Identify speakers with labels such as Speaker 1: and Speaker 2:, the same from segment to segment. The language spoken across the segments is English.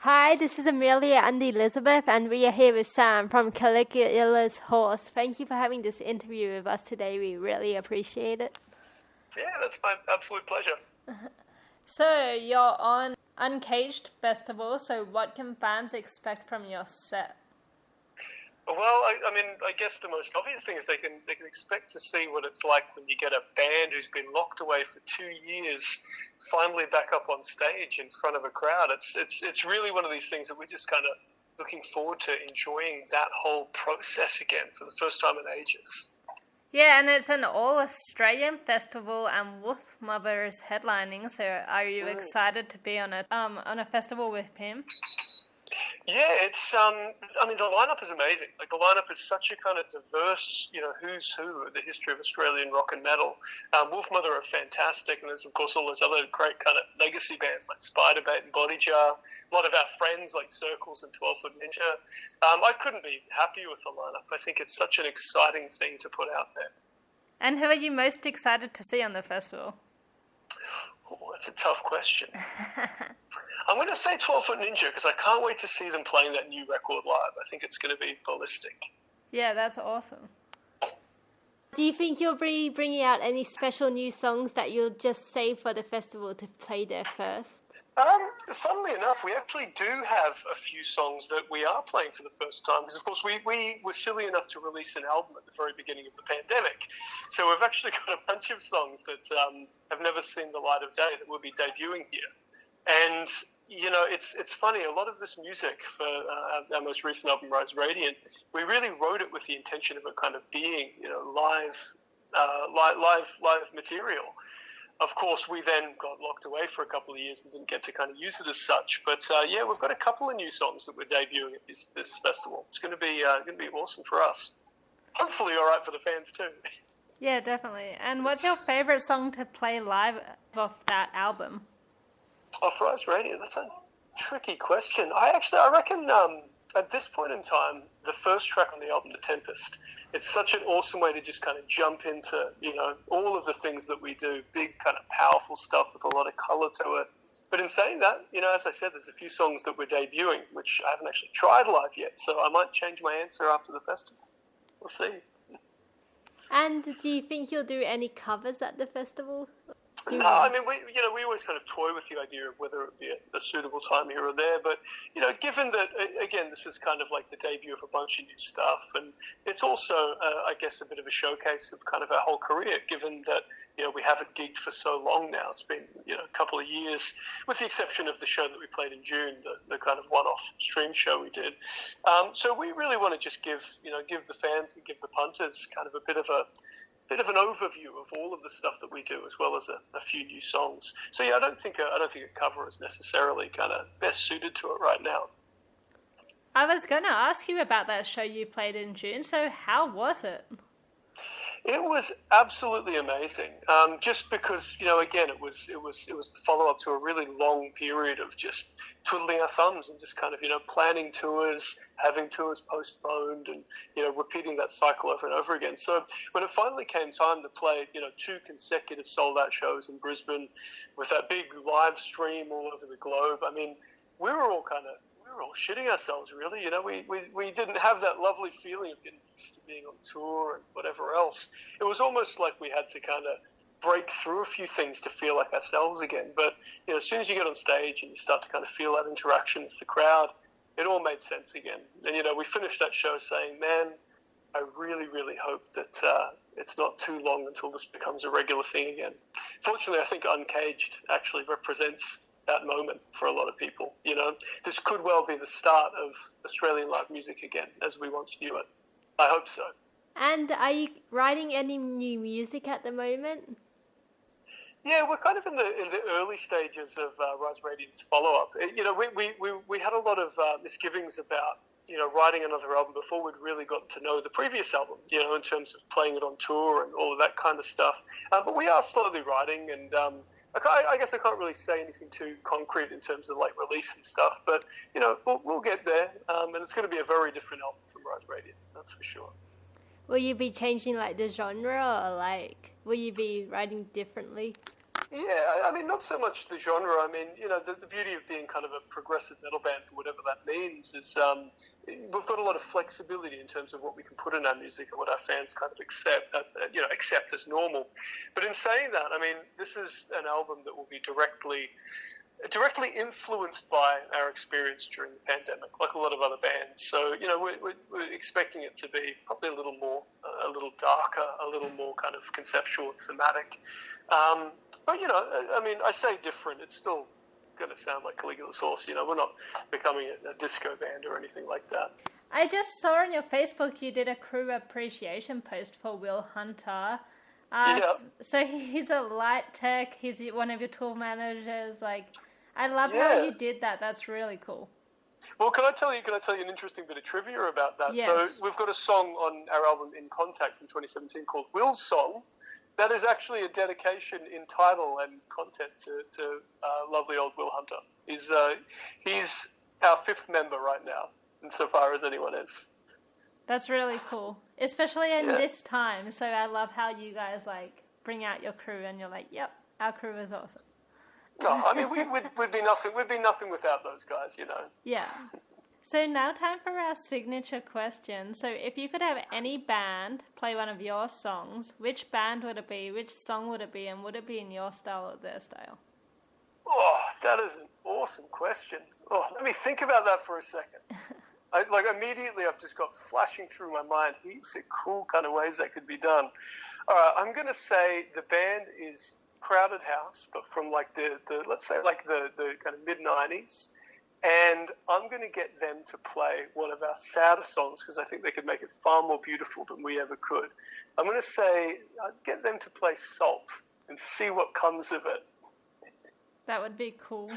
Speaker 1: Hi, this is Ameila and Elizabeth, and we are here with Sam from CALIGULA'S horse. Thank you for having this interview with us today. We really appreciate it.
Speaker 2: Yeah, that's my absolute pleasure.
Speaker 3: So, you're on Uncaged Festival, so what can fans expect from your set?
Speaker 2: Well, I guess the most obvious thing is they can expect to see what it's like when you get a band who's been locked away for 2 years finally back up on stage in front of a crowd. It's really one of these things that we're just kind of looking forward to enjoying that whole process again for the first time in ages.
Speaker 3: Yeah, and it's an all-Australian festival, and Wolf Mother is headlining, so are you excited to be on a festival with him?
Speaker 2: Yeah, it's the lineup is amazing. Like, the lineup is such a kind of diverse, who's who of the history of Australian rock and metal. Wolf Mother are fantastic, and there's of course all those other great kind of legacy bands like Spiderbait and Body Jar. A lot of our friends like Circles and 12 Foot Ninja. I couldn't be happier with the lineup. I think it's such an exciting thing to put out there.
Speaker 3: And who are you most excited to see on the festival?
Speaker 2: Oh, that's a tough question. I'm going to say 12 Foot Ninja because I can't wait to see them playing that new record live. I think it's going to be ballistic.
Speaker 3: Yeah, that's awesome.
Speaker 1: Do you think you'll be bringing out any special new songs that you'll just save for the festival to play there first?
Speaker 2: Funnily enough, we actually do have a few songs that we are playing for the first time because, of course, we were silly enough to release an album at the very beginning of the pandemic. So we've actually got a bunch of songs that have never seen the light of day that we'll be debuting here. And, it's funny, a lot of this music for our most recent album, Rise Radiant, we really wrote it with the intention of it kind of being, live material. Of course, we then got locked away for a couple of years and didn't get to kind of use it as such. But we've got a couple of new songs that we're debuting at this festival. It's going to be awesome for us. Hopefully, all right for the fans too.
Speaker 3: Yeah, definitely. And what's your favorite song to play live off that album?
Speaker 2: Off Rise Radio, that's a tricky question. I reckon at this point in time, the first track on the album, The Tempest, it's such an awesome way to just kind of jump into, all of the things that we do, big kind of powerful stuff with a lot of color to it. But in saying that, as I said, there's a few songs that we're debuting, which I haven't actually tried live yet, so I might change my answer after the festival. We'll see.
Speaker 1: And do you think you'll do any covers at the festival?
Speaker 2: No, we always kind of toy with the idea of whether it would be a suitable time here or there. But, given that, again, this is kind of like the debut of a bunch of new stuff, and it's also, I guess, a bit of a showcase of kind of our whole career, given that, we haven't gigged for so long now. It's been, a couple of years, with the exception of the show that we played in June, the kind of one-off stream show we did. So we really want to just give the fans and give the punters kind of a bit of an overview of all of the stuff that we do, as well as a few new songs. So yeah, I don't think a cover is necessarily kind of best suited to it right now.
Speaker 3: I was going to ask you about that show you played in June. So how was it?
Speaker 2: It was absolutely amazing. Just because, again, it was the follow-up to a really long period of just twiddling our thumbs and just kind of, planning tours, having tours postponed, and, repeating that cycle over and over again. So when it finally came time to play, 2 consecutive sold-out shows in Brisbane with that big live stream all over the globe, we were all shitting ourselves, really. We didn't have that lovely feeling of getting used to being on tour and whatever else. It was almost like we had to kind of break through a few things to feel like ourselves again. But, as soon as you get on stage and you start to kind of feel that interaction with the crowd, it all made sense again. And, we finished that show saying, man, I really, really hope that it's not too long until this becomes a regular thing again. Fortunately, I think Uncaged actually represents that moment for a lot of people. This could well be the start of Australian live music again, as we once knew it. I hope so.
Speaker 1: And are you writing any new music at the moment?
Speaker 2: Yeah, we're kind of in the early stages of Rise Radiant's follow-up. We had a lot of misgivings about writing another album before we'd really gotten to know the previous album, in terms of playing it on tour and all of that kind of stuff. But we are slowly writing, and I guess I can't really say anything too concrete in terms of like release and stuff. But we'll get there, and it's going to be a very different album from Rise Radiant, that's for sure.
Speaker 1: Will you be changing like the genre, or like will you be writing differently?
Speaker 2: Yeah, I mean, not so much the genre. I mean, the beauty of being kind of a progressive metal band, for whatever that means, is we've got a lot of flexibility in terms of what we can put in our music and what our fans kind of accept as normal. But in saying that, I mean, this is an album that will be directly influenced by our experience during the pandemic, like a lot of other bands. So, we're expecting it to be probably a little more, a little darker, a little more kind of conceptual and thematic. But, I mean, I say different. It's still going to sound like Caligula's Horse. We're not becoming a disco band or anything like that.
Speaker 3: I just saw on your Facebook you did a crew appreciation post for Will Hunter. So he's a light tech. He's one of your tour managers. Like, I love how you did that. That's really cool.
Speaker 2: Well, can I tell you an interesting bit of trivia about that?
Speaker 3: Yes.
Speaker 2: So we've got a song on our album In Contact from 2017 called Will's Song. That is actually a dedication in title and content to lovely old Will Hunter. He's our fifth member right now, insofar as anyone is.
Speaker 3: That's really cool, especially in this time. So I love how you guys bring out your crew, and you're like, "Yep, our crew is awesome."
Speaker 2: No, I mean we'd be nothing. We'd be nothing without those guys,
Speaker 3: Yeah. So now time for our signature question. So if you could have any band play one of your songs, which band would it be? Which song would it be? And would it be in your style or their style?
Speaker 2: Oh, that is an awesome question. Oh, let me think about that for a second. Immediately I've just got flashing through my mind heaps of cool kind of ways that could be done. All right, I'm going to say the band is Crowded House, but from let's say the kind of mid-90s. And I'm going to get them to play one of our sadder songs because I think they could make it far more beautiful than we ever could. I'm going to say I'd get them to play Salt and see what comes of it.
Speaker 3: That would be cool.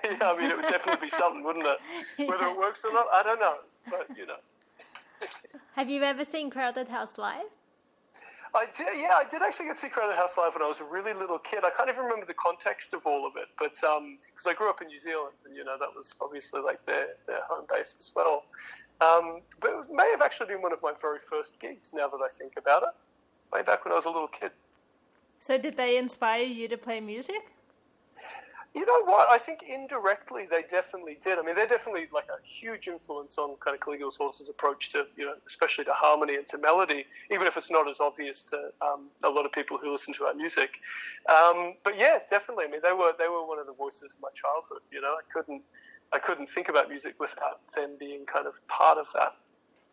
Speaker 2: Yeah, I mean, it would definitely be something, wouldn't it? Whether it works or not, I don't know. But,
Speaker 1: Have you ever seen Crowded House live?
Speaker 2: I did actually get to see Crowded House live when I was a really little kid. I can't even remember the context of all of it, but because I grew up in New Zealand, and that was obviously their home base as well. But it may have actually been one of my very first gigs. Now that I think about it, way back when I was a little kid.
Speaker 3: So did they inspire you to play music?
Speaker 2: You know what? I think indirectly they definitely did. I mean, they're definitely a huge influence on kind of Caligula's Horse's approach to, especially to harmony and to melody, even if it's not as obvious to a lot of people who listen to our music. But yeah, definitely. I mean, they were one of the voices of my childhood. I couldn't think about music without them being kind of part of that.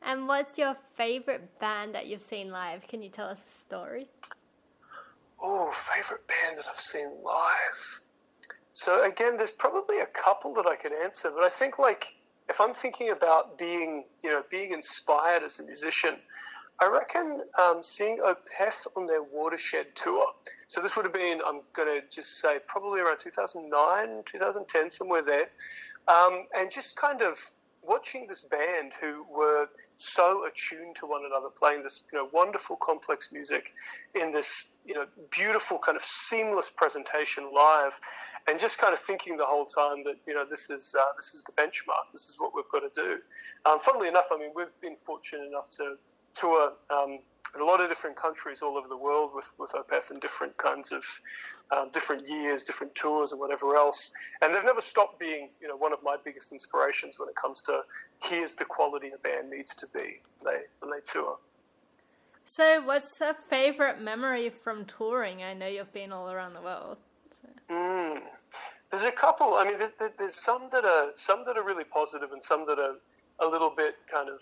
Speaker 1: And what's your favorite band that you've seen live? Can you tell us a story?
Speaker 2: Oh, favorite band that I've seen live. So again, there's probably a couple that I could answer, but I think if I'm thinking about being inspired as a musician, I reckon seeing Opeth on their Watershed tour. So this would have been, I'm going to just say, probably around 2009, 2010, somewhere there. And just kind of watching this band who were so attuned to one another, playing this wonderful, complex music in this beautiful kind of seamless presentation live, and just kind of thinking the whole time that this is the benchmark. This is what we've got to do. Funnily enough, I mean, we've been fortunate enough to tour in a lot of different countries all over the world with Opeth in different kinds of different years, different tours, and whatever else. And they've never stopped being one of my biggest inspirations when it comes to here's the quality a band needs to be when they tour.
Speaker 3: So what's a favorite memory from touring? I know you've been all around the world. So.
Speaker 2: There's a couple. I mean, there's some that are really positive and some that are a little bit kind of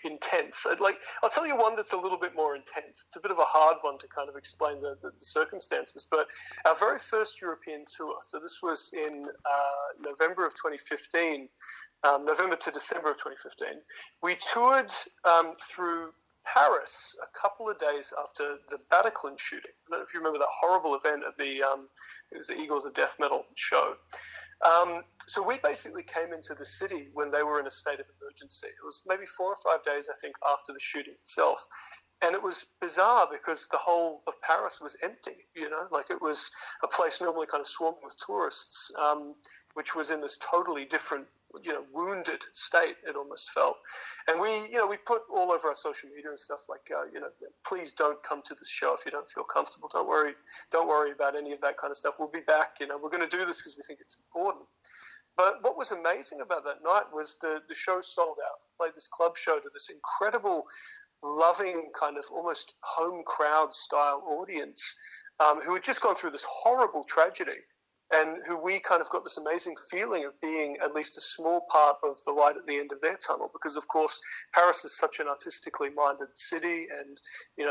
Speaker 2: intense. I'll tell you one that's a little bit more intense. It's a bit of a hard one to kind of explain the circumstances, but our very first European tour, so this was in November of 2015, November to December of 2015, we toured through Paris a couple of days after the Bataclan shooting. I don't know if you remember that horrible event at it was the Eagles of Death Metal show. So we basically came into the city when they were in a state of emergency. It was maybe 4 or 5 days, I think, after the shooting itself. And it was bizarre because the whole of Paris was empty, like it was a place normally kind of swarming with tourists, which was in this totally different, wounded state, it almost felt. And we put all over our social media and stuff like, please don't come to this show if you don't feel comfortable. Don't worry about any of that kind of stuff. We'll be back, we're going to do this because we think it's important. But what was amazing about that night was the show sold out. Played this club show to this incredible, loving kind of almost home crowd style audience who had just gone through this horrible tragedy and who we kind of got this amazing feeling of being at least a small part of the light at the end of their tunnel, because of course Paris is such an artistically minded city and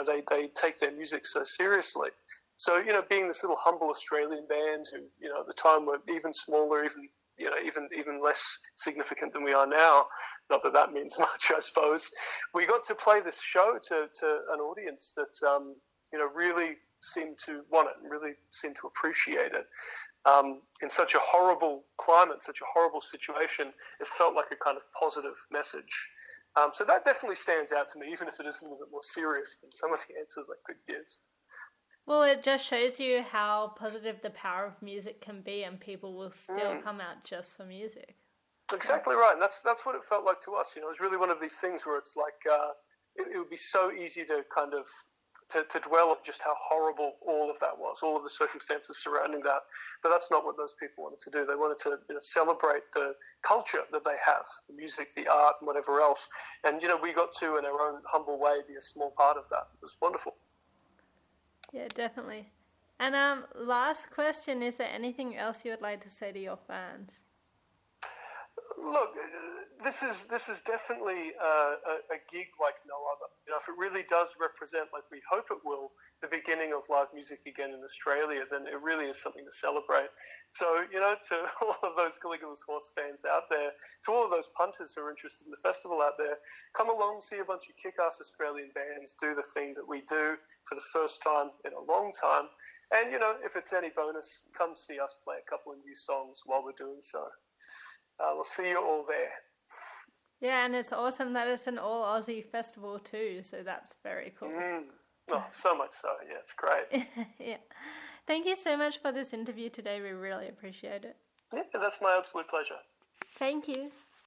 Speaker 2: they take their music so seriously. So being this little humble Australian band who at the time were even smaller, even less significant than we are now, not that that means much, I suppose, we got to play this show to an audience that really seemed to want it and really seemed to appreciate it. In such a horrible climate, such a horrible situation, it felt like a kind of positive message. So that definitely stands out to me, even if it is a little bit more serious than some of the answers I could give.
Speaker 3: Well, it just shows you how positive the power of music can be, and people will still come out just for music.
Speaker 2: Exactly right, and that's what it felt like to us. It was really one of these things where it's like it would be so easy to kind of to dwell on just how horrible all of that was, all of the circumstances surrounding that. But that's not what those people wanted to do. They wanted to celebrate the culture that they have, the music, the art, and whatever else. And we got to, in our own humble way, be a small part of that. It was wonderful.
Speaker 3: Yeah, definitely. And last question, is there anything else you would like to say to your fans?
Speaker 2: Look, this is definitely a gig like no other. If it really does represent, like we hope it will, the beginning of live music again in Australia, then it really is something to celebrate. So, to all of those Caligula's Horse fans out there, to all of those punters who are interested in the festival out there, come along, see a bunch of kick-ass Australian bands do the thing that we do for the first time in a long time. And, if it's any bonus, come see us play a couple of new songs while we're doing so. We'll see you all there.
Speaker 3: Yeah, and it's awesome that it's an all-Aussie festival too, so that's very cool.
Speaker 2: Oh, so much so. Yeah, it's great.
Speaker 3: Yeah. Thank you so much for this interview today. We really appreciate it.
Speaker 2: Yeah, that's my absolute pleasure.
Speaker 1: Thank you.